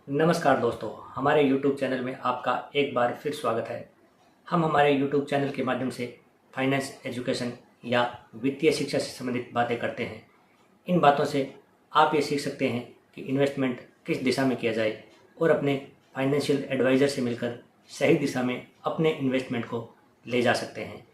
नमस्कार दोस्तों, हमारे YouTube चैनल में आपका एक बार फिर स्वागत है। हम हमारे YouTube चैनल के माध्यम से फाइनेंस एजुकेशन या वित्तीय शिक्षा से संबंधित बातें करते हैं। इन बातों से आप ये सीख सकते हैं कि इन्वेस्टमेंट किस दिशा में किया जाए और अपने फाइनेंशियल एडवाइज़र से मिलकर सही दिशा में अपने इन्वेस्टमेंट को ले जा सकते हैं।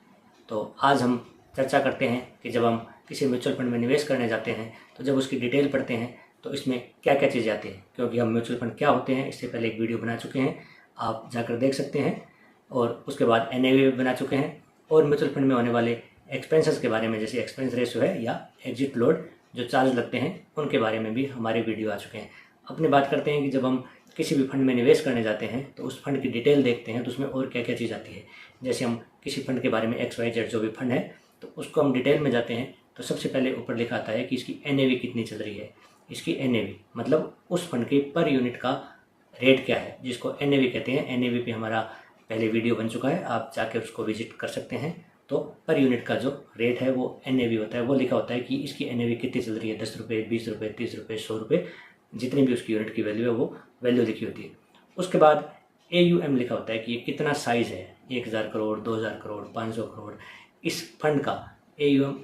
तो आज हम चर्चा करते हैं कि जब हम किसी म्यूचुअल फंड में निवेश करने जाते हैं तो जब उसकी डिटेल पढ़ते हैं तो इसमें क्या क्या चीज़ें आती हैं, क्योंकि हम म्यूचुअल फंड क्या होते हैं इससे पहले एक वीडियो बना चुके हैं, आप जाकर देख सकते हैं। और उसके बाद NAV भी बना चुके हैं और म्यूचुअल फंड में होने वाले एक्सपेंसेस के बारे में, जैसे एक्सपेंस रेशियो है या एग्जिट लोड जो चार्ज लगते हैं, उनके बारे में भी हमारे वीडियो आ चुके हैं। अपनी बात करते हैं कि जब हम किसी भी फंड में निवेश करने जाते हैं तो उस फंड की डिटेल देखते हैं तो उसमें और क्या क्या चीज़ आती है। जैसे हम किसी फंड के बारे में XYZ जो भी फंड है तो उसको हम डिटेल में जाते हैं तो सबसे पहले ऊपर लिखा आता है कि इसकी NAV कितनी चल रही है। इसकी NAV मतलब उस फंड के पर यूनिट का रेट क्या है, जिसको NAV कहते हैं। NAV पे हमारा पहले वीडियो बन चुका है, आप जाके उसको विजिट कर सकते हैं। तो पर यूनिट का जो रेट है वो NAV होता है। वो लिखा होता है कि इसकी NAV कितनी चल रही है, 10 रुपये, 20 रुपये, 30 रुपये, 100 रुपये, जितनी भी उसकी यूनिट की वैल्यू है वो वैल्यू लिखी होती है। उसके बाद AUM लिखा होता है कि ये कितना साइज़ है, 1000 करोड़, 2000 करोड़, 500 करोड़। इस फंड का AUM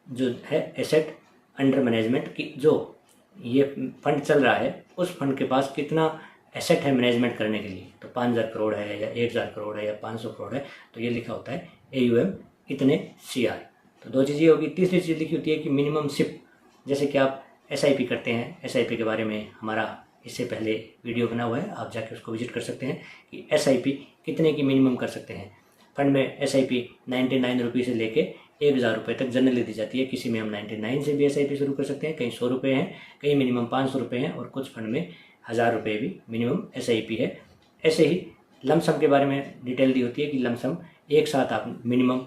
जो है, एसेट अंडर मैनेजमेंट की, जो ये फंड चल रहा है उस फंड के पास कितना एसेट है मैनेजमेंट करने के लिए। तो 5000 करोड़ है या 1000 करोड़ है या 500 करोड़ है, तो ये लिखा होता है AUM इतने CR। तो दो चीज़ें होगी। तीसरी चीज़ लिखी होती है कि मिनिमम सिप, जैसे कि आप SIP करते हैं, SIP के बारे में हमारा इससे पहले वीडियो बना हुआ है, आप जाके उसको विजिट कर सकते हैं कि SIP कितने की मिनिमम कर सकते हैं। फंड में SIP 99 रुपये से लेके 1000 रुपये तक जनरली दी जाती है। किसी में हम 99 से भी SIP शुरू कर सकते हैं, कहीं 100 रुपये हैं, कहीं मिनिमम 500 रुपये हैं और कुछ फंड में 1000 रुपये भी मिनिमम SIP है। ऐसे ही लमसम के बारे में डिटेल दी होती है कि लमसम एक साथ आप मिनिमम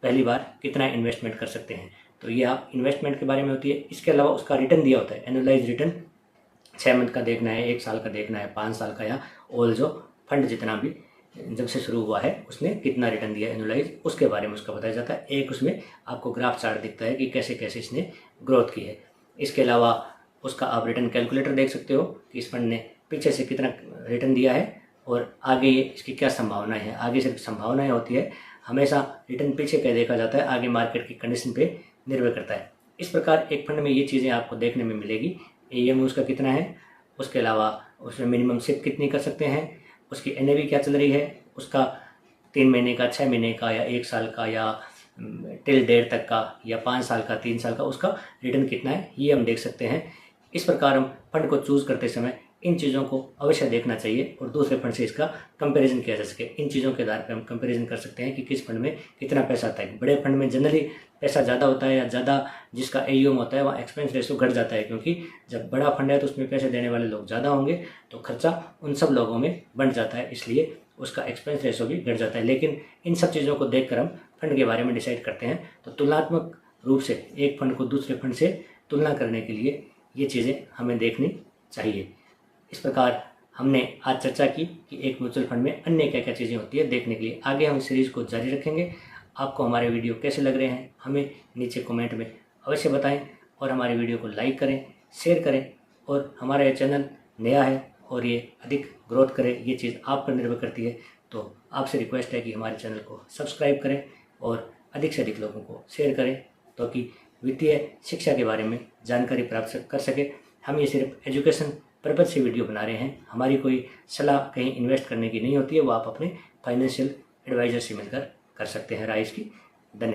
पहली बार कितना इन्वेस्टमेंट कर सकते हैं। तो ये आप इन्वेस्टमेंट के बारे में होती है। इसके अलावा उसका रिटर्न दिया होता है, एनुअलाइज रिटर्न 6 मंथ का देखना है, 1 साल का देखना है, 5 साल का, या ऑल जो फंड जितना भी जब से शुरू हुआ है उसने कितना रिटर्न दिया एनुअलाइज, उसके बारे में उसका बताया जाता है। एक उसमें आपको ग्राफ चार्ट दिखता है कि कैसे कैसे इसने ग्रोथ की है। इसके अलावा उसका आप रिटर्न कैलकुलेटर देख सकते हो कि इस फंड ने पीछे से कितना रिटर्न दिया है और आगे इसकी क्या संभावनाएं हैं। आगे सिर्फ संभावनाएं होती है, हमेशा रिटर्न पीछे का देखा जाता है, आगे मार्केट की कंडीशन पे निर्भर करता है। इस प्रकार एक फंड में ये चीज़ें आपको देखने में मिलेगी। AUM उसका कितना है, उसके अलावा उसमें मिनिमम सिप कितनी कर सकते हैं, उसकी NAV क्या चल रही है, उसका 3 महीने का, 6 महीने का या 1 साल का या टिल डेट तक का या 5 साल का, 3 साल का, उसका रिटर्न कितना है, ये हम देख सकते हैं। इस प्रकार हम फंड को चूज़ करते समय इन चीज़ों को अवश्य देखना चाहिए और दूसरे फंड से इसका कंपैरिजन किया जा सके। इन चीज़ों के आधार पर हम कंपैरिजन कर सकते हैं कि किस फंड में कितना पैसा आता है। बड़े फंड में जनरली पैसा ज़्यादा होता है या ज़्यादा जिसका AUM होता है वहाँ एक्सपेंस रेशो घट जाता है, क्योंकि जब बड़ा फंड है तो उसमें पैसे देने वाले लोग ज़्यादा होंगे तो खर्चा उन सब लोगों में बढ़ जाता है, इसलिए उसका एक्सपेंस रेशो भी घट जाता है। लेकिन इन सब चीज़ों को देखकर हम फंड के बारे में डिसाइड करते हैं। तो तुलनात्मक रूप से एक फंड को दूसरे फंड से तुलना करने के लिए ये चीज़ें हमें देखनी चाहिए। इस प्रकार हमने आज चर्चा की कि एक म्यूचुअल फंड में अन्य क्या क्या चीज़ें होती है देखने के लिए। आगे हम सीरीज़ को जारी रखेंगे। आपको हमारे वीडियो कैसे लग रहे हैं हमें नीचे कमेंट में अवश्य बताएं और हमारे वीडियो को लाइक करें, शेयर करें। और हमारा ये चैनल नया है और ये अधिक ग्रोथ करे, ये चीज़ आप पर निर्भर करती है। तो आपसे रिक्वेस्ट है कि हमारे चैनल को सब्सक्राइब करें और अधिक से अधिक लोगों को शेयर करें ताकि वित्तीय शिक्षा के बारे में जानकारी प्राप्त कर सके। हम ये सिर्फ एजुकेशन पर्पज से वीडियो बना रहे हैं, हमारी कोई सलाह कहीं इन्वेस्ट करने की नहीं होती है, वो आप अपने फाइनेंशियल एडवाइज़र से मिलकर कर सकते हैं, राय इसकी